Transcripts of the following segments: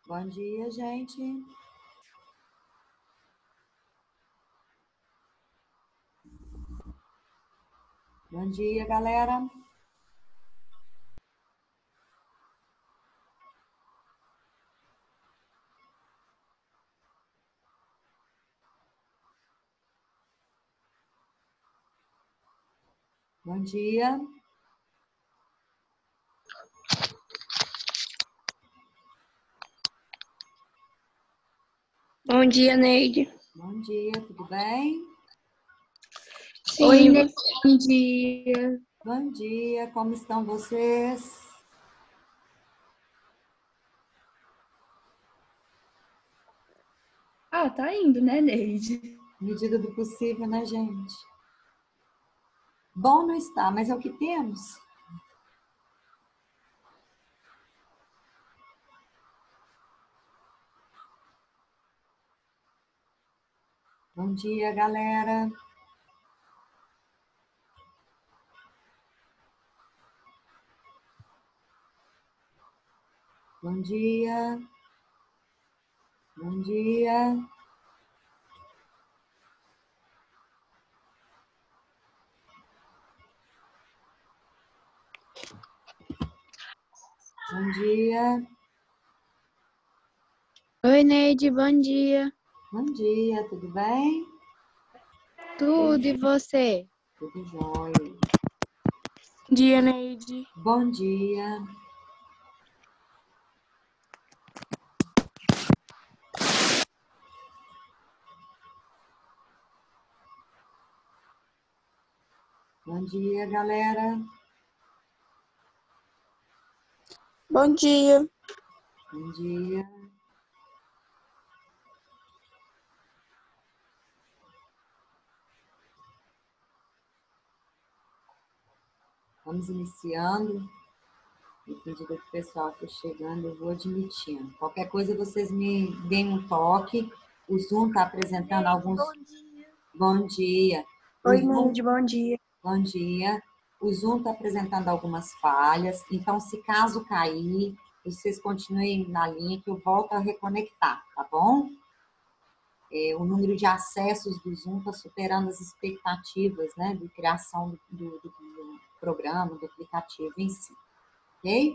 Bom dia, gente. Bom dia, galera. Bom dia. Bom dia, Neide. Bom dia, tudo bem? Sim, Oi, Neide. Bom dia. Bom dia, como estão vocês? Tá indo, né, Neide? Medida do possível, né, gente? Bom não está, mas é o que temos. Bom dia, galera. Bom dia. Bom dia. Bom dia. Oi, Neide, bom dia. Bom dia, tudo bem? Tudo, e você? Tudo jóia. Bom dia, Neide. Bom dia. Bom dia, galera. Bom dia. Bom dia. Vamos iniciando. À medida que o pessoal for chegando, eu vou admitindo. Qualquer coisa, vocês me deem um toque. O Zoom está apresentando alguns... Bom dia. Bom dia. Oi, Neide, bom dia. Bom dia. O Zoom está apresentando algumas falhas, então, se caso cair, vocês continuem na linha que eu volto a reconectar, tá bom? O número de acessos do Zoom está superando as expectativas, né, de criação do programa, do aplicativo em si, ok?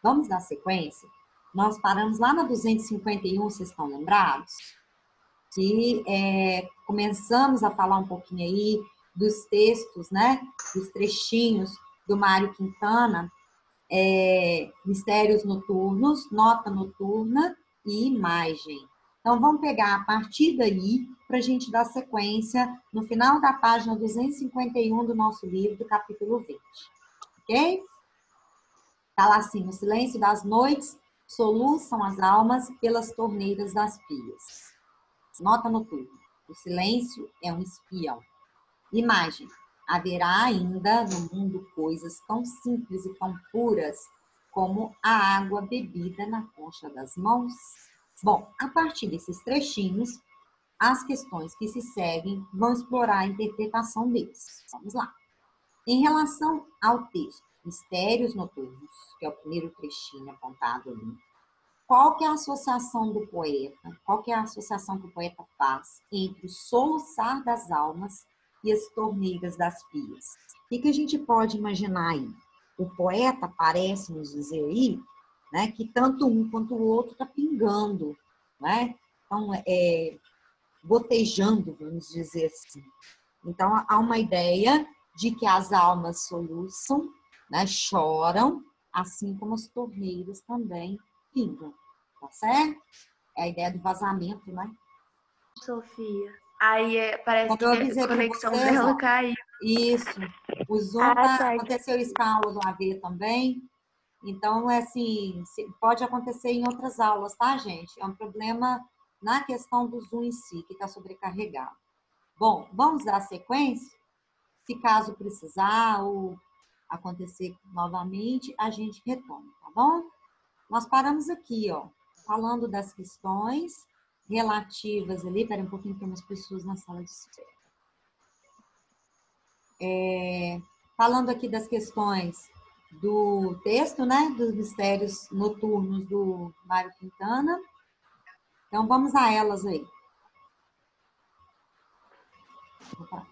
Vamos dar sequência? Nós paramos lá na 251, vocês estão lembrados? Que começamos a falar um pouquinho aí dos textos, né, dos trechinhos do Mário Quintana, Mistérios Noturnos, Nota Noturna e Imagem. Então, vamos pegar a partir daí para a gente dar sequência no final da página 251 do nosso livro, do capítulo 20. Ok? Está lá assim, no silêncio das noites, soluçam as almas pelas torneiras das pias. Nota noturna. O silêncio é um espião. Imagem. Haverá ainda no mundo coisas tão simples e tão puras como a água bebida na concha das mãos? Bom, a partir desses trechinhos, as questões que se seguem vão explorar a interpretação deles. Vamos lá. Em relação ao texto Mistérios Noturnos, que é o primeiro trechinho apontado ali, qual que é a associação do poeta? Qual que é a associação que o poeta faz entre o soluçar das almas e as torneiras das pias? O que a gente pode imaginar aí? O poeta parece nos dizer aí, né, que tanto um quanto o outro está pingando, né? Então, gotejando, vamos dizer assim. Então, há uma ideia de que as almas soluçam, né, choram, assim como as torneiras também pingam. Tá certo? É a ideia do vazamento, né? Sofia. Aí parece Como eu que avisei a para conexão vocês, dela ó, caiu. isso. O Zoom Tá. aconteceu isso com a aula do AV também. Então, é assim, pode acontecer em outras aulas, tá, gente? É um problema na questão do Zoom em si, que está sobrecarregado. Bom, vamos dar sequência? Se caso precisar ou acontecer novamente, a gente retoma, tá bom? Nós paramos aqui, ó, falando das questões relativas ali. Espera um pouquinho, tem umas pessoas na sala de espera. Falando aqui das questões do texto, né? Dos mistérios noturnos do Mário Quintana. Então, vamos a elas aí. Opa.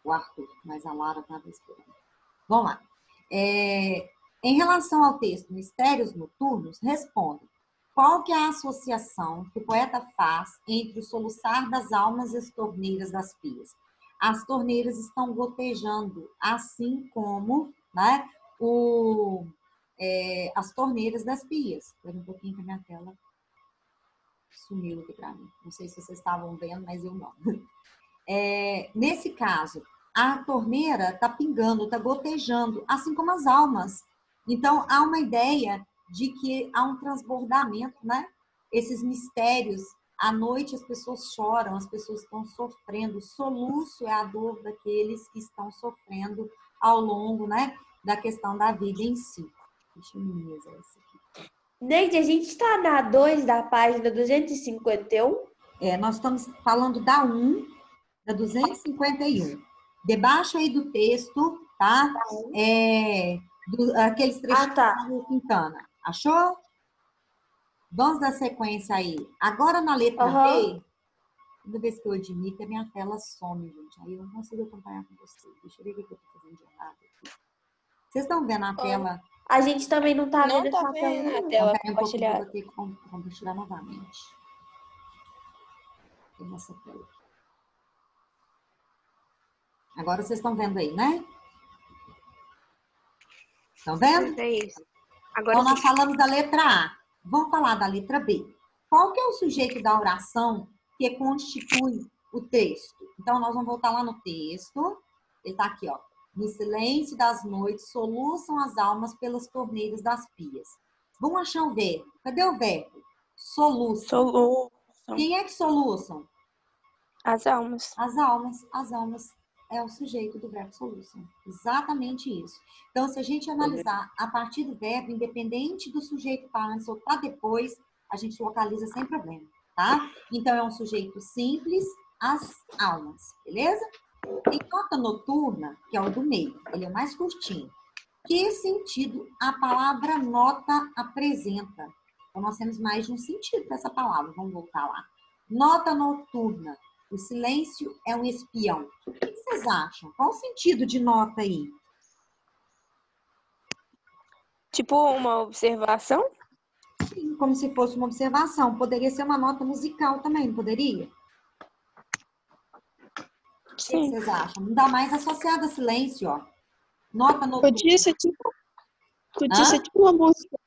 O Arthur, mas a Lara estava esperando. Vamos lá. Em relação ao texto Mistérios Noturnos, responda. Qual que é a associação que o poeta faz entre o soluçar das almas e as torneiras das pias? As torneiras estão gotejando, assim como, né, as torneiras das pias. Espera um pouquinho que a minha tela sumiu aqui para mim. Não sei se vocês estavam vendo, mas eu não. Nesse caso, a torneira está pingando, está gotejando, assim como as almas. Então, há uma ideia de que há um transbordamento, né? Esses mistérios, à noite as pessoas choram, as pessoas estão sofrendo. O soluço é a dor daqueles que estão sofrendo ao longo, né, da questão da vida em si. Deixa eu minimizar isso aqui. Neide, a gente está na 2 da página 251? Nós estamos falando da 1, da 251. Debaixo aí do texto, tá? Aqueles trechinhos do Quintana. Achou? Vamos dar sequência aí. Agora na letra B, toda vez que eu admito, a minha tela some, gente. Aí eu não consigo acompanhar com vocês. Deixa eu ver o que eu estou fazendo de errado aqui. Vocês estão vendo a tela? A gente também não está vendo essa tela compartilhada. Eu vou ter que compartilhar novamente. Tem essa tela. Agora vocês estão vendo aí, né? Estão vendo? É isso. Agora então, nós falamos da letra A. Vamos falar da letra B. Qual que é o sujeito da oração que constitui o texto? Então, nós vamos voltar lá no texto. Ele está aqui, ó. No silêncio das noites, soluçam as almas pelas torneiras das pias. Vamos achar o verbo. Cadê o verbo? Soluçam. Soluçam. Quem é que soluçam? As almas. As almas. As almas é o sujeito do verbo soluçam. Exatamente isso. Então, se a gente analisar a partir do verbo, independente do sujeito estar antes ou estar depois, a gente localiza sem problema, tá? Então, é um sujeito simples, as almas, beleza? Tem nota noturna, que é o do meio, ele é o mais curtinho. Que sentido a palavra nota apresenta? Então, nós temos mais de um sentido para essa palavra, vamos voltar lá. Nota noturna. O silêncio é um espião. O que vocês acham? Qual o sentido de nota aí? Tipo uma observação? Sim, como se fosse uma observação. Poderia ser uma nota musical também, não poderia? Sim. O que vocês acham? Não dá mais associado a silêncio, ó. Nota noturna. Podia ser tipo uma música.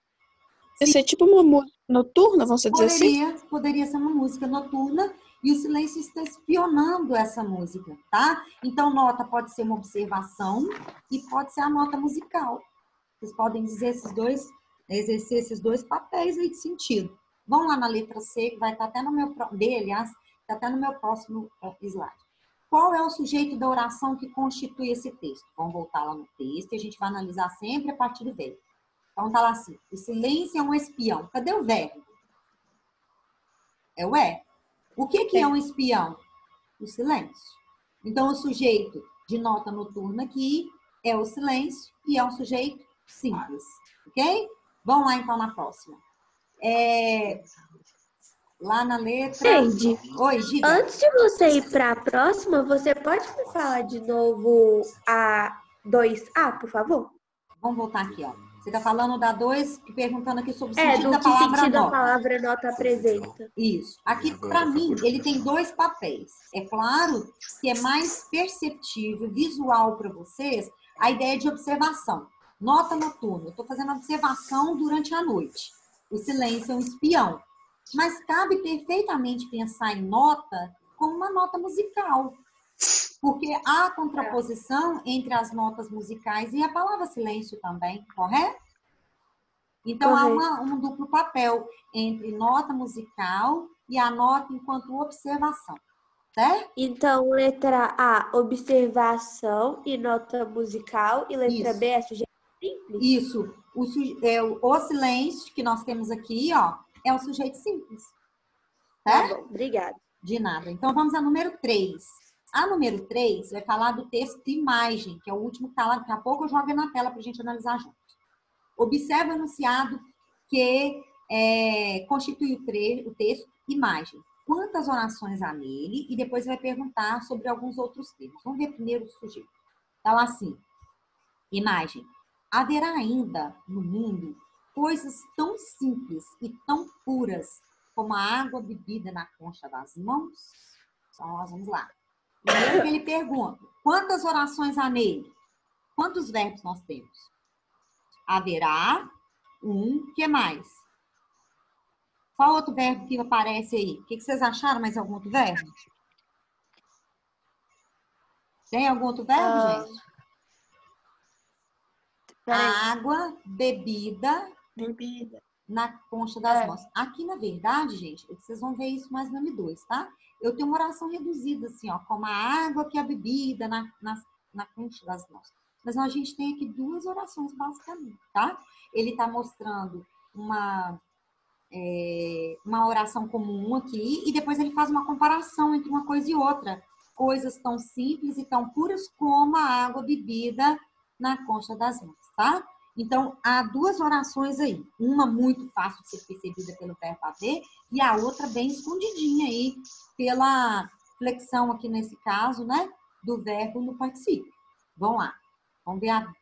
Podia ser tipo uma música noturna, vamos dizer assim? Poderia ser uma música noturna. E o silêncio está espionando essa música, tá? Então, nota pode ser uma observação e pode ser a nota musical. Vocês podem exercer esses dois papéis aí de sentido. Vamos lá na letra C, que vai estar até no meu... B, aliás, está até no meu próximo slide. Qual é o sujeito da oração que constitui esse texto? Vamos voltar lá no texto e a gente vai analisar sempre a partir do verbo. Então, tá lá assim. O silêncio é um espião. Cadê o verbo? É o é. O que é um espião? O silêncio. Então, o sujeito de nota noturna aqui é o silêncio e é um sujeito simples. Ok? Vamos lá, então, na próxima. Lá na letra... Neide, oi, diga. Antes de você ir para a próxima, você pode me falar de novo a 2A, por favor? Vamos voltar aqui, ó. Você está falando da 2, perguntando aqui sobre o sentido do da que palavra sentido nota. a palavra nota apresenta. Isso. Aqui, para mim, ele tem dois papéis. É claro que é mais perceptível, visual para vocês, a ideia de observação. Nota noturna. Eu estou fazendo observação durante a noite. O silêncio é um espião. Mas cabe perfeitamente pensar em nota como uma nota musical. Porque há contraposição entre as notas musicais e a palavra silêncio também, correto? Então, há um duplo papel entre nota musical e a nota enquanto observação, certo? Então, letra A, observação e nota musical, e letra Isso. B é sujeito simples? Isso. O silêncio que nós temos aqui, ó, é o sujeito simples. Certo? Tá bom, obrigada. De nada. Então, vamos ao número 3. A número 3 vai falar do texto de imagem, que é o último que está lá. Daqui a pouco eu jogo na tela para a gente analisar junto. Observe o enunciado que constitui o texto imagem. Quantas orações há nele? E depois vai perguntar sobre alguns outros termos. Vamos ver primeiro o sujeito. Está lá assim. Imagem. Haverá ainda no mundo coisas tão simples e tão puras como a água bebida na concha das mãos? Então, nós vamos lá. Primeiro que ele pergunta, quantas orações há nele? Quantos verbos nós temos? Haverá, que mais? Qual outro verbo que aparece aí? O que vocês acharam? Mais algum outro verbo? Tem algum outro verbo, gente? Água, bebida na concha das mãos. Aqui, na verdade, gente, vocês vão ver isso mais no M2, tá? Eu tenho uma oração reduzida, assim, ó, como a água que a bebida na concha das mãos. Mas a gente tem aqui duas orações, basicamente, tá? Ele está mostrando uma oração comum aqui, e depois ele faz uma comparação entre uma coisa e outra. Coisas tão simples e tão puras como a água bebida na concha das mãos, tá? Então, há duas orações aí. Uma muito fácil de ser percebida pelo verbo haver e a outra bem escondidinha aí pela flexão aqui nesse caso, né? Do verbo no particípio. Vamos lá. Vamos ver a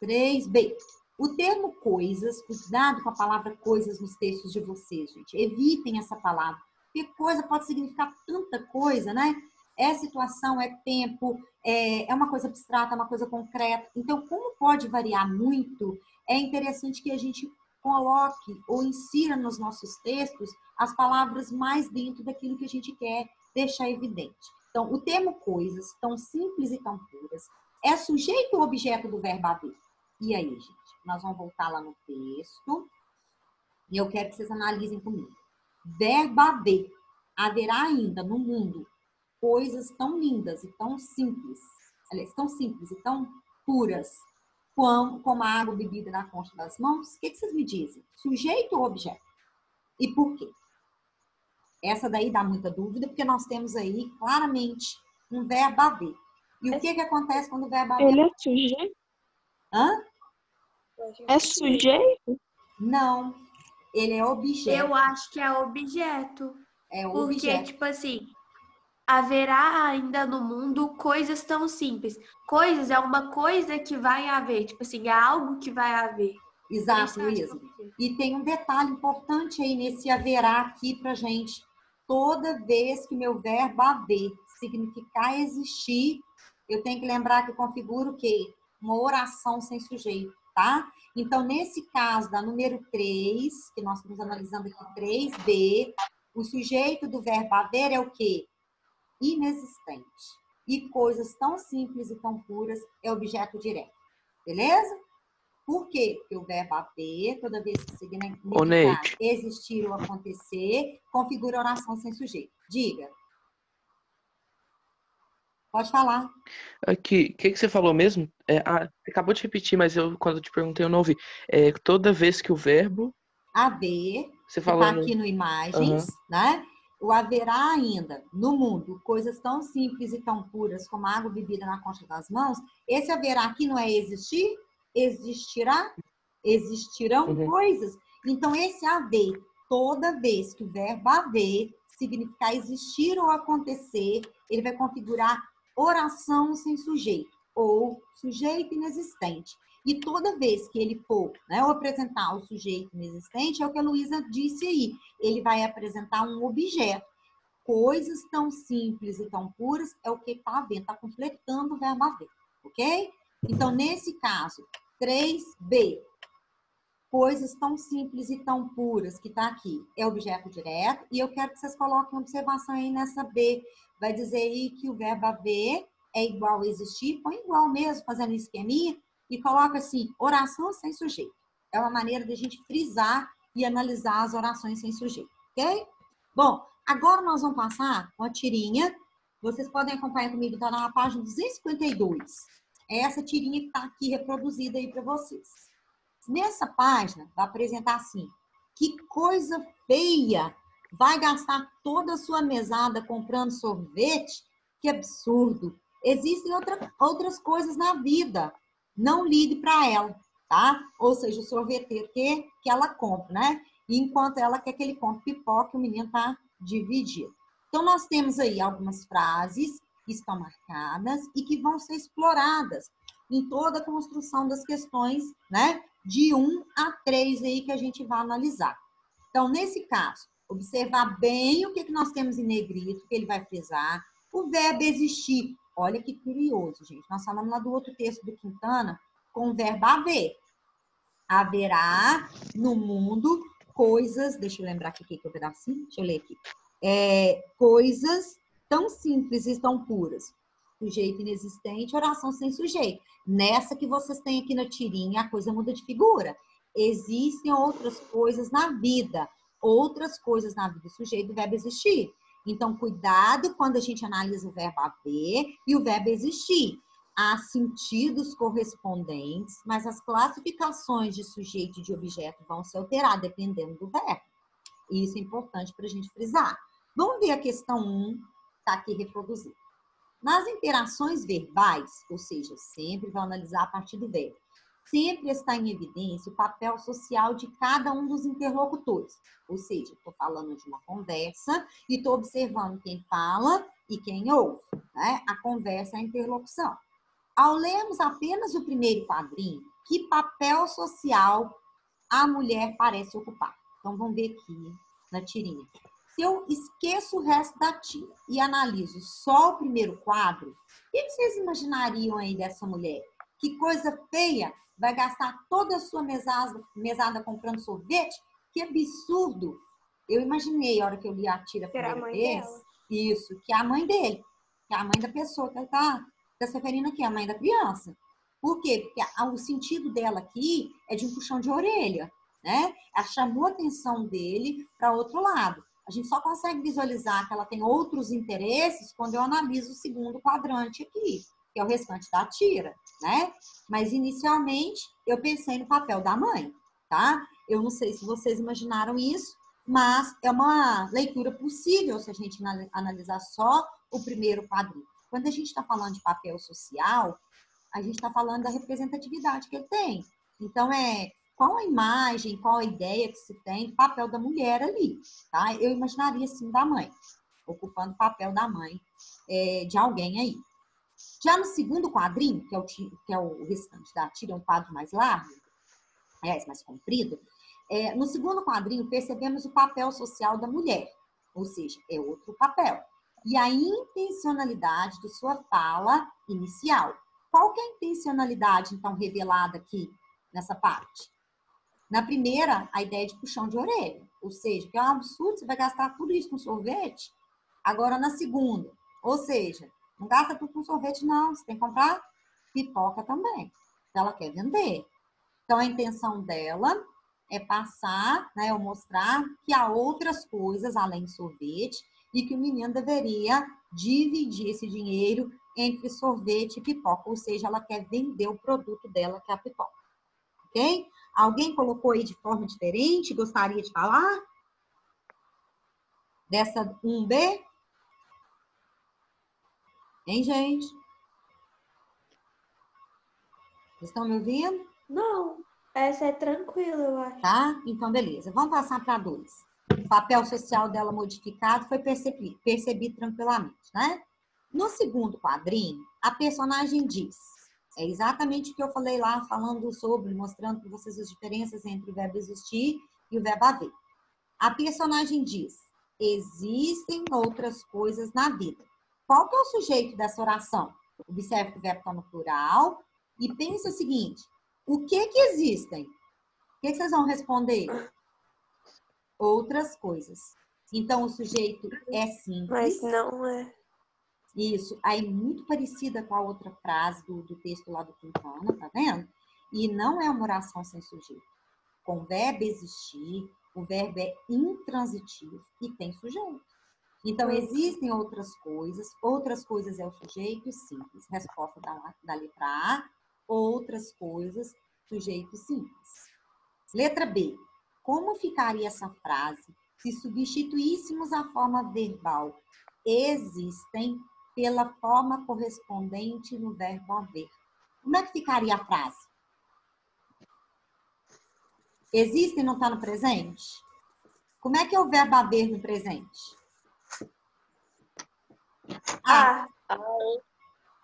3b. O termo coisas, cuidado com a palavra coisas nos textos de vocês, gente. Evitem essa palavra. Porque coisa pode significar tanta coisa, né? É situação, é tempo, é uma coisa abstrata, é uma coisa concreta. Então, como pode variar muito, é interessante que a gente coloque ou insira nos nossos textos as palavras mais dentro daquilo que a gente quer deixar evidente. Então, o termo coisas, tão simples e tão puras, é sujeito ou objeto do verbo haver? E aí, gente? Nós vamos voltar lá no texto e eu quero que vocês analisem comigo. Verbo haver. Haverá ainda no mundo coisas tão lindas e tão simples, aliás, tão simples e tão puras como a água bebida na concha das mãos? O que vocês me dizem? Sujeito ou objeto? E por quê? Essa daí dá muita dúvida, porque nós temos aí claramente um verbo haver. E o que acontece quando o verbo haver? Ele é sujeito? Hã? É sujeito? Não, ele é objeto. Eu acho que é objeto. É Porque, objeto. tipo assim, haverá ainda no mundo coisas tão simples. Coisas é uma coisa que vai haver. Tipo assim, é algo que vai haver. Exato, Luísa. E tem um detalhe importante aí nesse haverá aqui pra gente. Toda vez que meu verbo haver significar existir, eu tenho que lembrar que eu configuro o quê? Uma oração sem sujeito, tá? Então, nesse caso da número 3, que nós estamos analisando aqui, 3b, o sujeito do verbo haver é o quê? Inexistente. E coisas tão simples e tão puras é objeto direto. Beleza? Por quê? Porque o verbo haver, toda vez que significar existir ou acontecer, configura oração sem sujeito. Diga. Pode falar. Aqui, o que você falou mesmo? Acabou de repetir, mas quando eu te perguntei eu não ouvi. Toda vez que o verbo... Haver, você que está falou aqui no imagens, né? O haverá ainda no mundo coisas tão simples e tão puras como a água bebida na concha das mãos. Esse haverá aqui não é existir? Existirá? Existirão coisas? Então, esse haver, toda vez que o verbo haver significar existir ou acontecer, ele vai configurar oração sem sujeito, ou sujeito inexistente. E toda vez que ele for, né, ou apresentar o sujeito inexistente, é o que a Luísa disse aí, ele vai apresentar um objeto. Coisas tão simples e tão puras é o que está havendo, está completando o verbo haver, ok? Então, nesse caso, 3b, coisas tão simples e tão puras, que está aqui, é objeto direto, e eu quero que vocês coloquem observação aí nessa b. Vai dizer aí que o verbo haver é igual a existir, põe igual mesmo, fazendo esqueminha, e coloca assim, oração sem sujeito. É uma maneira de a gente frisar e analisar as orações sem sujeito, ok? Bom, agora nós vamos passar uma tirinha, vocês podem acompanhar comigo, está na página 252. É essa tirinha que está aqui reproduzida aí para vocês. Nessa página, vai apresentar assim, que coisa feia, vai gastar toda a sua mesada comprando sorvete? Que absurdo. Existem outras coisas na vida. Não ligue para ela, tá? Ou seja, o sorveteiro que ela compra, né? E enquanto ela quer que ele compre pipoca, o menino tá dividido. Então, nós temos aí algumas frases que estão marcadas e que vão ser exploradas em toda a construção das questões, né? De 1 a 3 aí que a gente vai analisar. Então, nesse caso, observar bem o que nós temos em negrito, que ele vai frisar. O verbo existir. Olha que curioso, gente. Nós falamos lá do outro texto do Quintana com o verbo haver. Haverá no mundo coisas... Deixa eu lembrar aqui que é o pedacinho. Deixa eu ler aqui. Coisas tão simples e tão puras. Sujeito inexistente, oração sem sujeito. Nessa que vocês têm aqui na tirinha, a coisa muda de figura. Existem outras coisas na vida. Outras coisas na vida. O sujeito do verbo existir. Então, cuidado quando a gente analisa o verbo haver e o verbo existir. Há sentidos correspondentes, mas as classificações de sujeito e de objeto vão se alterar dependendo do verbo. E isso é importante para a gente frisar. Vamos ver a questão 1, está aqui reproduzida. Nas interações verbais, ou seja, sempre vou analisar a partir do verbo, sempre está em evidência o papel social de cada um dos interlocutores. Ou seja, estou falando de uma conversa e estou observando quem fala e quem ouve. Né? A conversa é a interlocução. Ao lermos apenas o primeiro quadrinho, que papel social a mulher parece ocupar? Então, vamos ver aqui na tirinha. Se eu esqueço o resto da tira e analiso só o primeiro quadro, o que vocês imaginariam aí dessa mulher? Que coisa feia! Vai gastar toda a sua mesada comprando sorvete? Que absurdo! Eu imaginei, a hora que eu li a tira a primeira vez, isso, que é a mãe dele, que é a mãe da pessoa que ela está se referindo aqui, a mãe da criança. Por quê? Porque o sentido dela aqui é de um puxão de orelha, né? Ela chamou a atenção dele para outro lado. A gente só consegue visualizar que ela tem outros interesses quando eu analiso o segundo quadrante aqui, que é o restante da tira, né? Mas, inicialmente, eu pensei no papel da mãe, tá? Eu não sei se vocês imaginaram isso, mas é uma leitura possível se a gente analisar só o primeiro quadrinho. Quando a gente está falando de papel social, a gente está falando da representatividade que ele tem. Então, qual a imagem, qual a ideia que se tem do papel da mulher ali, tá? Eu imaginaria, sim, da mãe, ocupando o papel da mãe de alguém aí. Já no segundo quadrinho, que é o restante da tira, é um quadro mais largo, mais comprido, no segundo quadrinho percebemos o papel social da mulher, ou seja, é outro papel. E a intencionalidade de sua fala inicial. Qual que é a intencionalidade, então, revelada aqui nessa parte? Na primeira, a ideia de puxão de orelha, ou seja, que é um absurdo, você vai gastar tudo isso com sorvete. Agora, na segunda, ou seja, não gasta tudo com sorvete, não, você tem que comprar pipoca também, ela quer vender. Então, a intenção dela é passar, né, ou mostrar que há outras coisas além de sorvete e que o menino deveria dividir esse dinheiro entre sorvete e pipoca, ou seja, ela quer vender o produto dela, que é a pipoca. Ok? Alguém colocou aí de forma diferente? Gostaria de falar? Dessa 1B? Hein, gente? Vocês estão me ouvindo? Não, essa é tranquila, eu acho. Tá? Então, beleza. Vamos passar para 2. O papel social dela modificado foi percebido tranquilamente, né? No segundo quadrinho, a personagem diz, é exatamente o que eu falei lá, mostrando para vocês as diferenças entre o verbo existir e o verbo haver. A personagem diz, existem outras coisas na vida. Qual que é o sujeito dessa oração? Observe que o verbo está no plural e pense o seguinte, o que existem? O que vocês vão responder? Outras coisas. Então, o sujeito é simples. Mas não é. Isso, aí muito parecida com a outra frase do texto lá do Quintana, tá vendo? E não é uma oração sem sujeito. Com o verbo existir, o verbo é intransitivo e tem sujeito. Então, existem outras coisas é o sujeito simples. Resposta da letra A, outras coisas, sujeito simples. Letra B, como ficaria essa frase se substituíssemos a forma verbal existem pela forma correspondente no verbo haver. Como é que ficaria a frase? Existe e não está no presente? Como é que é o verbo haver no presente? Ah,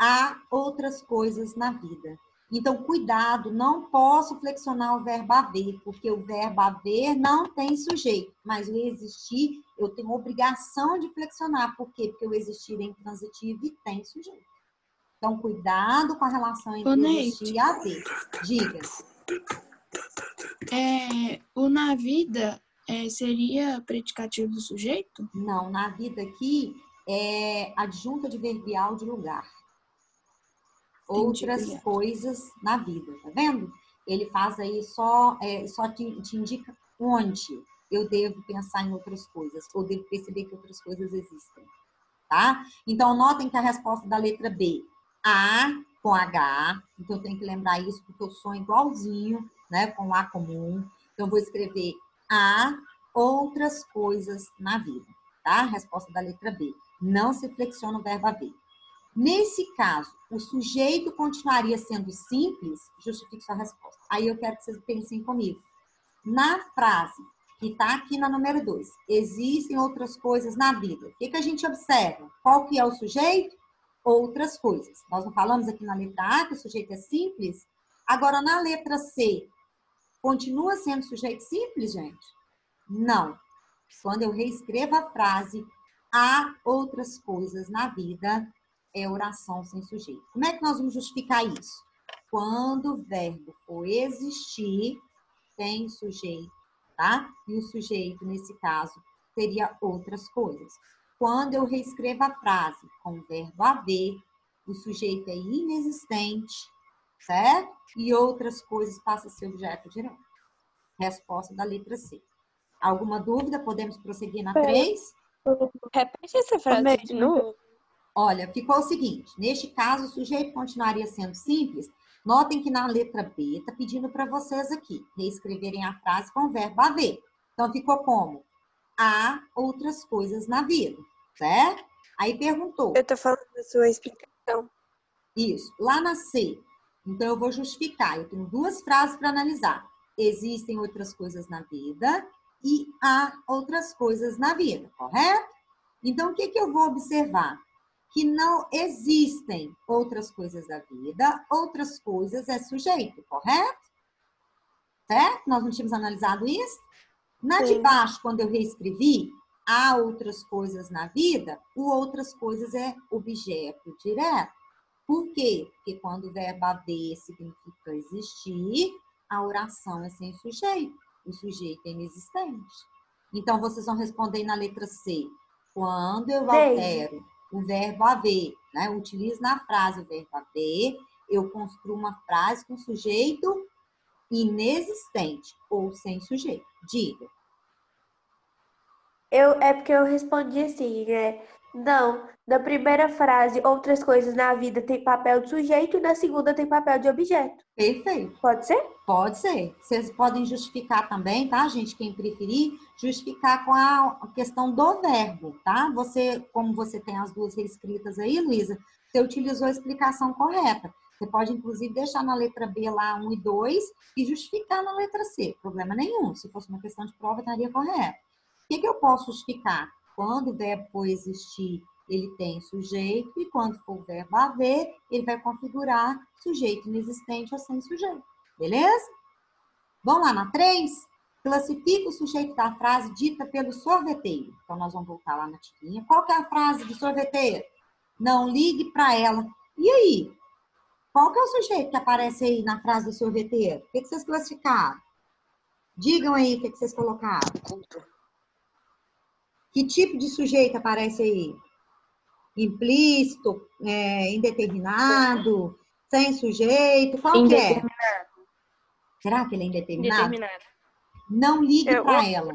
Há outras coisas na vida. Então, cuidado, não posso flexionar o verbo haver, porque o verbo haver não tem sujeito, mas o existir, eu tenho obrigação de flexionar. Por quê? Porque o existir é intransitivo e tem sujeito. Então, cuidado com a relação entre existir e haver. Diga. O na vida seria predicativo do sujeito? Não, na vida aqui é adjunta adverbial de lugar. Outras obrigada. coisas na vida, tá vendo? Ele faz aí só te indica onde eu devo pensar em outras coisas, ou devo perceber que outras coisas existem, tá? Então, notem que a resposta da letra B, A com H, então eu tenho que lembrar isso porque eu sou igualzinho, né, com A comum. Então, eu vou escrever A, outras coisas na vida, tá? Resposta da letra B. Não se flexiona o verbo haver. Nesse caso, o sujeito continuaria sendo simples? Justifique sua resposta. Aí eu quero que vocês pensem comigo. Na frase que está aqui na número 2, existem outras coisas na vida. O que a gente observa? Qual que é o sujeito? Outras coisas. Nós não falamos aqui na letra A que o sujeito é simples? Agora, na letra C, continua sendo sujeito simples, gente? Não. Quando eu reescrevo a frase, há outras coisas na vida, é oração sem sujeito. Como é que nós vamos justificar isso? Quando o verbo for existir, tem sujeito, tá? E o sujeito, nesse caso, seria outras coisas. Quando eu reescrevo a frase com o verbo haver, o sujeito é inexistente, certo? E outras coisas passam a ser objeto direto. Resposta da letra C. Alguma dúvida? Podemos prosseguir na 3? Repete essa frase de novo. Olha, ficou o seguinte, neste caso, o sujeito continuaria sendo simples. Notem que na letra B está pedindo para vocês aqui reescreverem a frase com o verbo haver. Então, ficou como? Há outras coisas na vida, certo? Aí perguntou. Eu tô falando da sua explicação. Isso, lá na C. Então, eu vou justificar. Eu tenho duas frases para analisar. Existem outras coisas na vida e há outras coisas na vida, correto? Então, o que eu vou observar? Que não existem outras coisas da vida, outras coisas é sujeito, correto? Certo? Nós não tínhamos analisado isso? Na de baixo, quando eu reescrevi, há outras coisas na vida, o outras coisas é objeto direto. Por quê? Porque quando o verbo haver significa existir, a oração é sem sujeito. O sujeito é inexistente. Então, vocês vão responder na letra C. Quando eu altero o verbo haver, né? Eu utilizo na frase o verbo haver, eu construo uma frase com sujeito inexistente ou sem sujeito. Diga. É porque eu respondi assim, não, na primeira frase, outras coisas na vida tem papel de sujeito e na segunda tem papel de objeto. Perfeito. Pode ser? Pode ser. Vocês podem justificar também, tá, gente? Quem preferir, justificar com a questão do verbo, tá? Você, como você tem as duas reescritas aí, Luísa, você utilizou a explicação correta. Você pode, inclusive, deixar na letra B lá 1 e 2 e justificar na letra C. Problema nenhum. Se fosse uma questão de prova, estaria correto. O que eu posso justificar? Quando o verbo for existir, ele tem sujeito, e quando for o verbo haver, ele vai configurar sujeito inexistente ou sem sujeito. Beleza? Vamos lá na 3? Classifica o sujeito da frase dita pelo sorveteiro. Então, nós vamos voltar lá na tirinha. Qual que é a frase do sorveteiro? Não ligue para ela. E aí? Qual que é o sujeito que aparece aí na frase do sorveteiro? O que vocês classificaram? Digam aí o que vocês colocaram. Que tipo de sujeito aparece aí? Implícito, indeterminado, sem sujeito, qual que é? Será que ele é indeterminado? Não ligue para ela.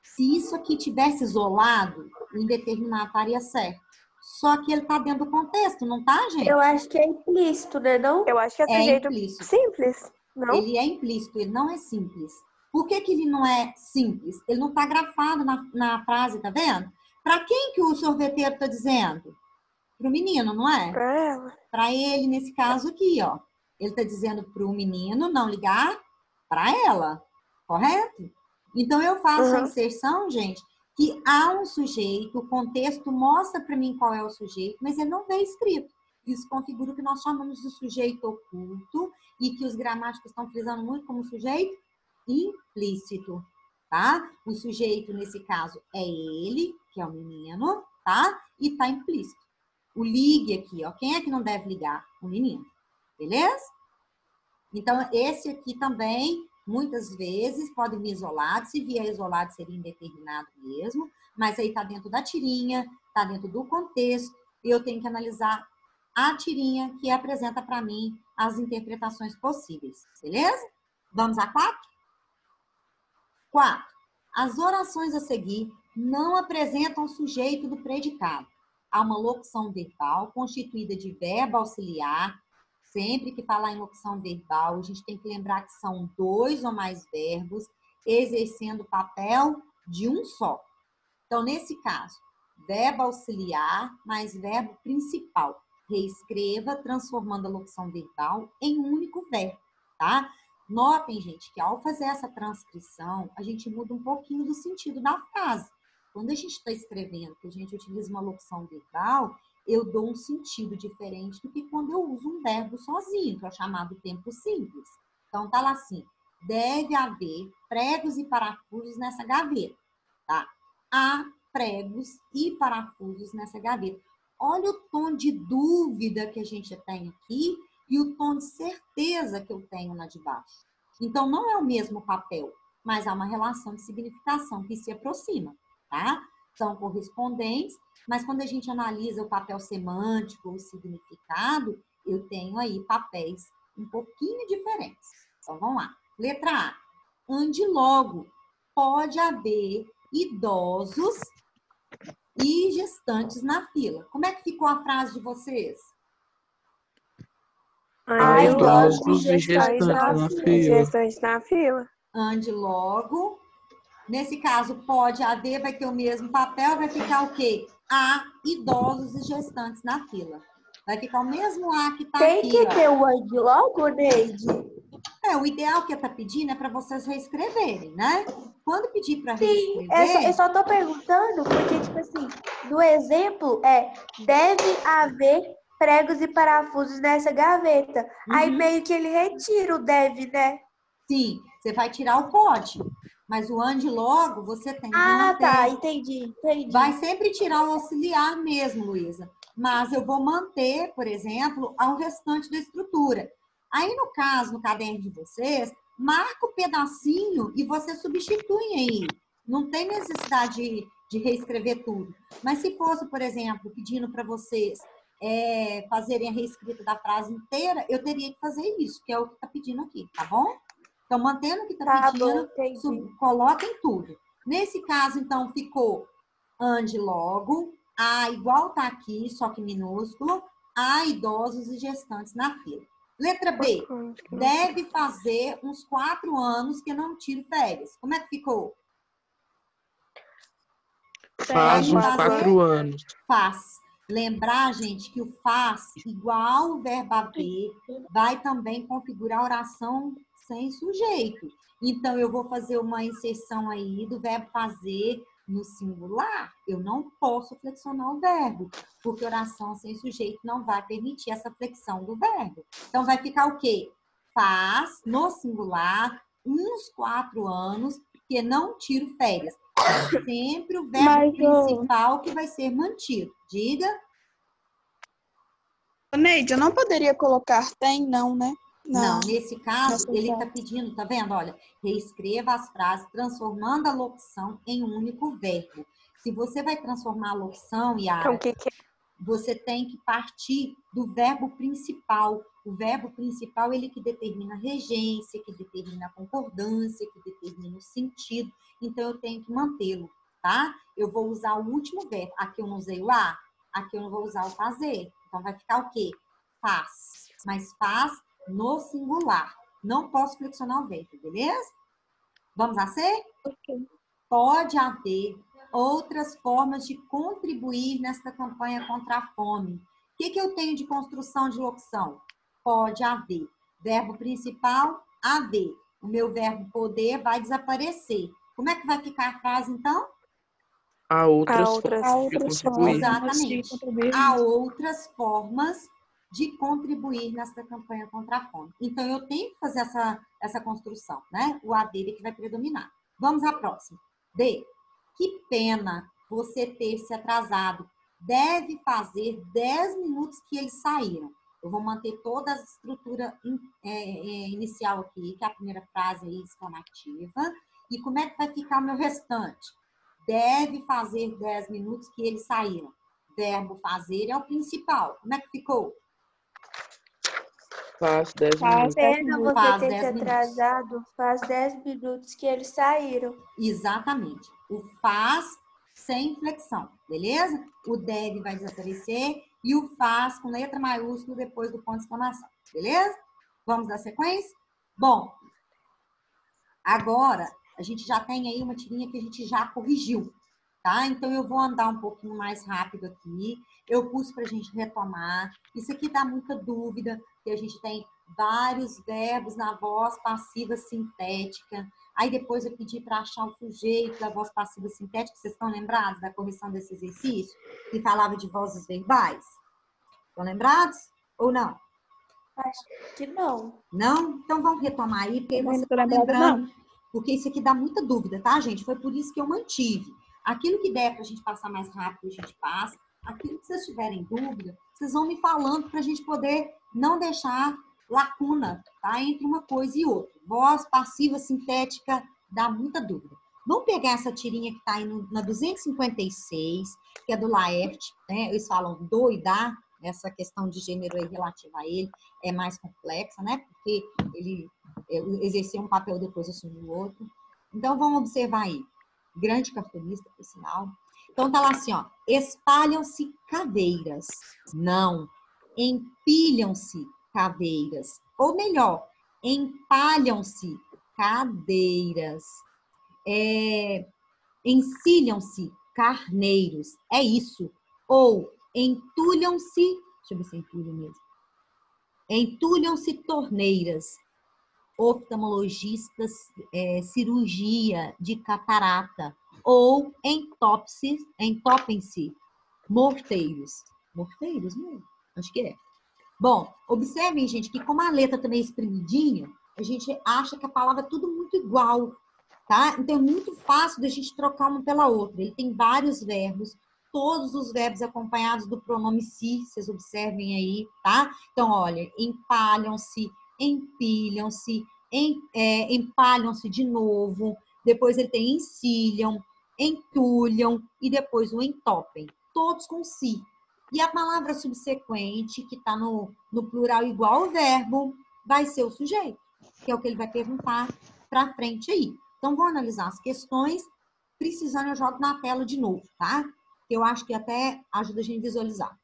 Se isso aqui tivesse isolado, o indeterminado estaria certo. Só que ele está dentro do contexto, não tá, gente? Eu acho que é implícito, né, não? Eu acho que é do jeito implícito. simples, não? Ele é implícito, ele não é simples. Por que ele não é simples? Ele não está grafado na frase, tá vendo? Para quem que o sorveteiro está dizendo? Pro menino, não é? Pra ela. Para ele, nesse caso aqui, ó. Ele está dizendo pro menino não ligar para ela, correto? Então, eu faço a inserção, gente, que há um sujeito, o contexto mostra para mim qual é o sujeito, mas ele não vem escrito. Isso configura o que nós chamamos de sujeito oculto e que os gramáticos estão frisando muito como sujeito implícito, tá? O sujeito, nesse caso, é ele, que é o menino, tá? E tá implícito. O ligue aqui, ó. Quem é que não deve ligar? O menino. Beleza? Então, esse aqui também, muitas vezes, pode vir isolado. Se vier isolado, seria indeterminado mesmo. Mas aí tá dentro da tirinha, tá dentro do contexto. E eu tenho que analisar a tirinha que apresenta para mim as interpretações possíveis. Beleza? Vamos a 4? 4. As orações a seguir não apresentam o sujeito do predicado. Há uma locução verbal constituída de verbo auxiliar. Sempre que falar em locução verbal, a gente tem que lembrar que são 2 ou mais verbos exercendo o papel de um só. Então, nesse caso, verbo auxiliar mais verbo principal. Reescreva, transformando a locução verbal em um único verbo, tá? Notem, gente, que ao fazer essa transcrição, a gente muda um pouquinho do sentido da frase. Quando a gente está escrevendo, que a gente utiliza uma locução verbal, eu dou um sentido diferente do que quando eu uso um verbo sozinho, que é o chamado tempo simples. Então, tá lá assim, deve haver pregos e parafusos nessa gaveta, tá? Há pregos e parafusos nessa gaveta. Olha o tom de dúvida que a gente tem aqui e o tom de certeza que eu tenho na de baixo. Então, não é o mesmo papel, mas há uma relação de significação que se aproxima, tá? São correspondentes, mas quando a gente analisa o papel semântico, o significado, eu tenho aí papéis um pouquinho diferentes. Então, vamos lá. Letra A. Ande logo. Pode haver idosos e gestantes na fila. Como é que ficou a frase de vocês? Há idosos e gestantes na fila. Gestantes na fila. Ande logo. Nesse caso, pode haver, vai ter o mesmo papel, vai ficar o quê? Há idosos e gestantes na fila. Vai ficar o mesmo A que está aqui. Tem que ter o ande logo, Neide? O ideal que está pedindo é para vocês reescreverem, né? Quando pedir para Sim, reescrever... eu só tô perguntando porque, tipo assim, no exemplo deve haver pregos e parafusos nessa gaveta. Aí meio que ele retira o deve, né? Sim, você vai tirar o pode. Mas o ande logo, você tem que manter. Tá, entendi. Vai sempre tirar o auxiliar mesmo, Luísa. Mas eu vou manter, por exemplo, ao restante da estrutura. Aí, no caso, no caderno de vocês, marca o pedacinho e você substitui aí. Não tem necessidade de reescrever tudo. Mas se fosse, por exemplo, pedindo para vocês fazerem a reescrita da frase inteira, eu teria que fazer isso, que é o que está pedindo aqui, tá bom? Então, mantendo o que está pedindo, coloquem tudo. Nesse caso, então, ficou ande logo, há igual está aqui, só que minúsculo, há idosos e gestantes na fila. Letra B, deve fazer uns 4 anos que não tiro férias. Como é que ficou? Faz uns 4 anos. Faz. Lembrar, gente, que o faz, igual o verbo haver, vai também configurar a oração sem sujeito. Então, eu vou fazer uma inserção aí do verbo fazer no singular. Eu não posso flexionar o verbo, porque oração sem sujeito não vai permitir essa flexão do verbo. Então, vai ficar o quê? Faz, no singular, uns 4 anos que não tiro férias. Sempre o verbo principal que vai ser mantido. Diga. Neide, eu não poderia colocar tem, não, né? Não, nesse caso, ele está pedindo, tá vendo? Olha, reescreva as frases transformando a locução em um único verbo. Se você vai transformar a locução, Yara, você tem que partir do verbo principal. O verbo principal, ele que determina a regência, que determina a concordância, que determina o sentido. Então, eu tenho que mantê-lo, tá? Eu vou usar o último verbo. Aqui eu não usei o a, aqui eu não vou usar o fazer. Então, vai ficar o quê? Faz. Mas faz no singular. Não posso flexionar o verbo, beleza? Vamos a C? Ok. Pode haver outras formas de contribuir nesta campanha contra a fome. que eu tenho de construção de locução? Pode haver. Verbo principal, haver. O meu verbo poder vai desaparecer. Como é que vai ficar a frase, então? Há outras outras formas de contribuir. Exatamente. contribuir. Há outras formas de contribuir nessa campanha contra a fome. Então, eu tenho que fazer essa construção, né? O haver é que vai predominar. Vamos à próxima. D. Que pena você ter se atrasado. Deve fazer 10 minutos que eles saíram. Eu vou manter toda a estrutura inicial aqui, que é a primeira frase aí, exclamativa. E como é que vai ficar o meu restante? Deve fazer 10 minutos que eles saíram. Verbo fazer é o principal. Como é que ficou? Faz 10 minutos. Pena você Faz ter 10 se minutos. atrasado. Faz 10 minutos que eles saíram. Exatamente. O faz sem flexão, beleza? O deve vai desaparecer e o faz com letra maiúscula depois do ponto de exclamação, beleza? Vamos dar sequência? Bom, agora a gente já tem aí uma tirinha que a gente já corrigiu, tá? Então eu vou andar um pouquinho mais rápido aqui. Eu pus para a gente retomar. Isso aqui dá muita dúvida, porque a gente tem vários verbos na voz passiva sintética. Aí depois eu pedi para achar o sujeito da voz passiva sintética. Vocês estão lembrados da correção desse exercício? Que falava de vozes verbais? Estão lembrados? Ou não? Acho que não. Não? Então vamos retomar aí, porque Não você tô está lembrada, lembrando. não. Porque isso aqui dá muita dúvida, tá, gente? Foi por isso que eu mantive. Aquilo que der para a gente passar mais rápido, a gente passa. Aquilo que vocês tiverem dúvida, vocês vão me falando para a gente poder não deixar lacuna, tá? Entre uma coisa e outra. Voz passiva sintética dá muita dúvida. Vamos pegar essa tirinha que está aí na 256, que é do Laerte, né? Eles falam do e da, essa questão de gênero aí relativa a ele é mais complexa, né? Porque ele exerceu um papel depois assumiu o outro. Então, vamos observar aí. Grande cartunista, por sinal. Então, tá lá assim, ó. Espalham-se caveiras. Não. Empilham-se caveiras. Ou melhor, empalham-se cadeiras. Encilham-se carneiros. É isso. Ou entulham-se... Deixa eu ver se é entulho mesmo. Entulham-se torneiras. Oftalmologistas, cirurgia de catarata, ou entopem-se morteiros. Morteiros mesmo? Acho que é. Bom, observem, gente, que como a letra também é espremidinha, a gente acha que a palavra é tudo muito igual, tá? Então, é muito fácil da gente trocar uma pela outra. Ele tem vários verbos, todos os verbos acompanhados do pronome se, vocês observem aí, tá? Então, olha, empalham-se, empilham-se, empalham-se de novo, depois ele tem encilham, entulham e depois o entopem, todos com si. E a palavra subsequente, que está no plural igual ao verbo, vai ser o sujeito, que é o que ele vai perguntar para frente aí. Então, vou analisar as questões, precisando eu jogo na tela de novo, tá? Que eu acho que até ajuda a gente a visualizar.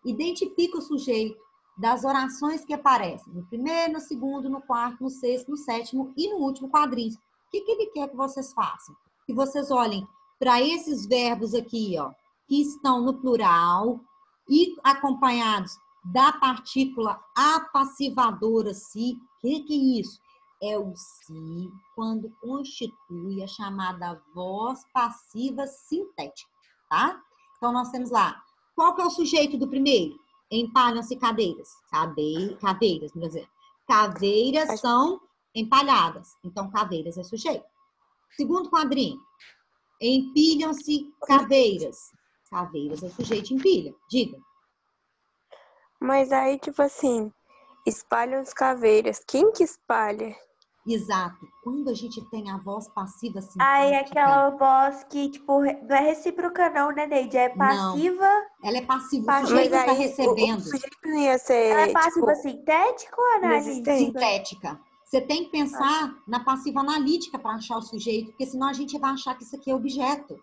Identifica o sujeito das orações que aparecem no primeiro, no segundo, no quarto, no sexto, no sétimo e no último quadrinho. O que ele quer que vocês façam? Que vocês olhem para esses verbos aqui, ó, que estão no plural e acompanhados da partícula apassivadora se. O que é isso? É o se quando constitui a chamada voz passiva sintética, tá? Então, nós temos lá. Qual que é o sujeito do primeiro? Empalham-se cadeiras. Caveiras, melhor dizer. Caveiras são empalhadas. Então, caveiras é sujeito. Segundo quadrinho. Empilham-se caveiras. Caveiras é sujeito, empilha. Diga. Mas aí, tipo assim, espalham as caveiras. Quem que espalha? Exato. Quando a gente tem a voz passiva sintética... Aí aquela voz que, tipo, não é recíproca não, né, Neide? É passiva... Não. Ela é passiva. O sujeito está recebendo. O sujeito não ia ser, ela é passiva sintética ou analítica? Sintética. Você tem que pensar na passiva analítica para achar o sujeito, porque senão a gente vai achar que isso aqui é objeto.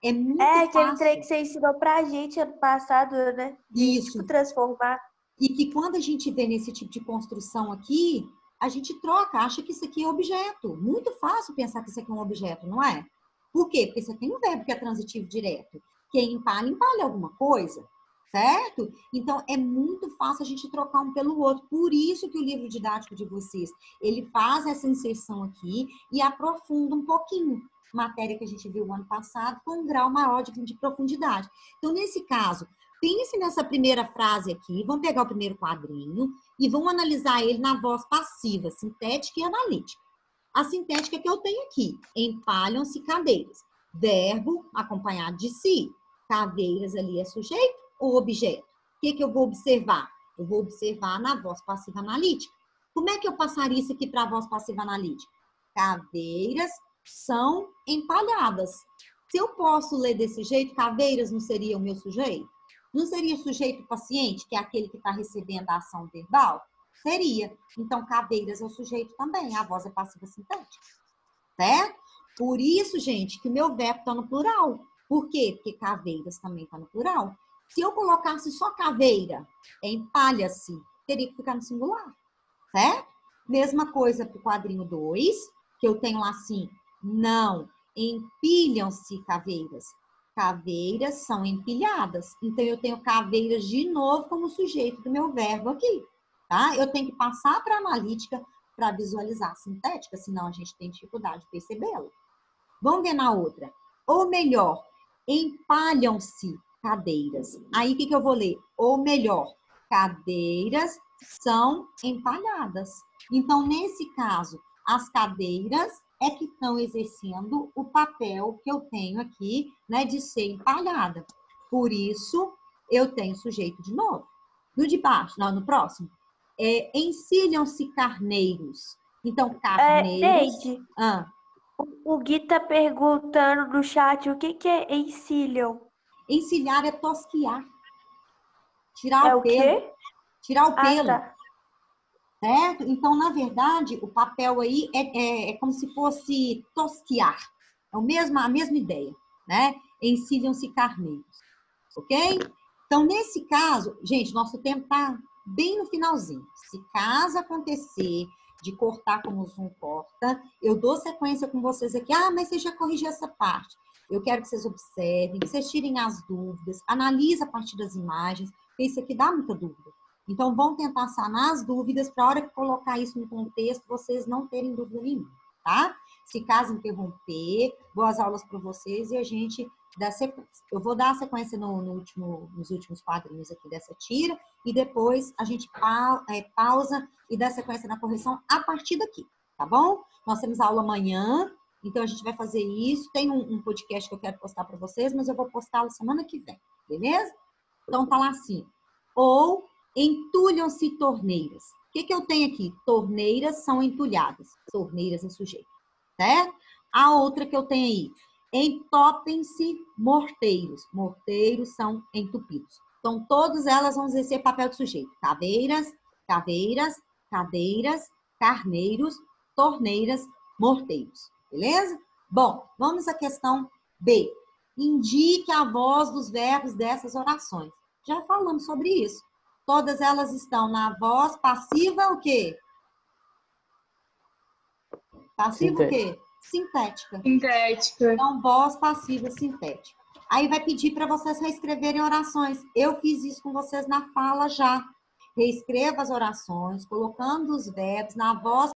É muito fácil. Aquele trem que você ensinou pra gente ano passado, né? De, Isso. tipo, transformar. E que quando a gente vê nesse tipo de construção aqui, a gente troca, acha que isso aqui é objeto. Muito fácil pensar que isso aqui é um objeto, não é? Por quê? Porque você tem um verbo que é transitivo direto. Quem empalha, empalha alguma coisa. certo? Então, é muito fácil a gente trocar um pelo outro. Por isso que o livro didático de vocês, ele faz essa inserção aqui e aprofunda um pouquinho. Matéria que a gente viu ano passado, com um grau maior de profundidade. Então, nesse caso, pense nessa primeira frase aqui, vamos pegar o primeiro quadrinho e vamos analisar ele na voz passiva, sintética e analítica. A sintética que eu tenho aqui, empalham-se cadeiras. Verbo acompanhado de si. Cadeiras ali é sujeito ou objeto? O que eu vou observar? Eu vou observar na voz passiva analítica. Como é que eu passaria isso aqui para a voz passiva analítica? Cadeiras são empalhadas. Se eu posso ler desse jeito, cadeiras não seria o meu sujeito? Não seria o sujeito paciente, que é aquele que está recebendo a ação verbal? Seria. Então, cadeiras é o sujeito também. A voz é passiva sintética. Certo? Por isso, gente, que o meu verbo está no plural. Por quê? Porque caveiras também está no plural. Se eu colocasse só caveira, empalha-se, teria que ficar no singular. Certo? Mesma coisa para o quadrinho 2, que eu tenho lá assim, não, empilham-se caveiras. Caveiras são empilhadas. Então, eu tenho caveiras de novo como sujeito do meu verbo aqui. Tá? Eu tenho que passar para a analítica para visualizar a sintética, senão a gente tem dificuldade de percebê-la. Vamos ver na outra. Ou melhor, empalham-se cadeiras. Aí, o que eu vou ler? Ou melhor, cadeiras são empalhadas. Então, nesse caso, as cadeiras é que estão exercendo o papel que eu tenho aqui, né, de ser empalhada. Por isso, eu tenho sujeito de novo. No de baixo, não, no próximo. Encilham-se carneiros. Então, carneiros... Neide, o Gui tá perguntando no chat o que é encilham. Encilhar é tosquiar. Tirar É o o pelo. quê? Tirar o pelo. Tá. Certo? Então, na verdade, o papel aí é como se fosse tosquiar. É a mesma ideia, né? Encilham-se carneiros. Ok? Então, nesse caso, gente, nosso tempo está bem no finalzinho. Se caso acontecer de cortar como o Zoom corta, eu dou sequência com vocês aqui. Ah, mas você já corrigiu essa parte. Eu quero que vocês observem, que vocês tirem as dúvidas, analise a partir das imagens, porque isso aqui dá muita dúvida. Então, vão tentar sanar as dúvidas para a hora que colocar isso no contexto, vocês não terem dúvida nenhuma, tá? Se caso interromper, boas aulas para vocês e a gente dá sequência. Eu vou dar a sequência nos últimos quadrinhos aqui dessa tira e depois a gente pausa e dá sequência na correção a partir daqui, tá bom? Nós temos aula amanhã, então a gente vai fazer isso. Tem um podcast que eu quero postar para vocês, mas eu vou postá-lo semana que vem, beleza? Então, tá lá assim. Ou entulham-se torneiras. O que eu tenho aqui? Torneiras são entulhadas. Torneiras é sujeito, certo? A outra que eu tenho aí. Entopem-se morteiros. Morteiros são entupidos. Então, todas elas vão exercer papel de sujeito. Caveiras, caveiras, cadeiras, carneiros, torneiras, morteiros. Beleza? Bom, vamos à questão B. Indique a voz dos verbos dessas orações. Já falamos sobre isso. Todas elas estão na voz passiva o quê? Passiva o quê? Sintética. Sintética. Então, voz passiva sintética. Aí vai pedir para vocês reescreverem orações. Eu fiz isso com vocês na fala já. Reescreva as orações, colocando os verbos na voz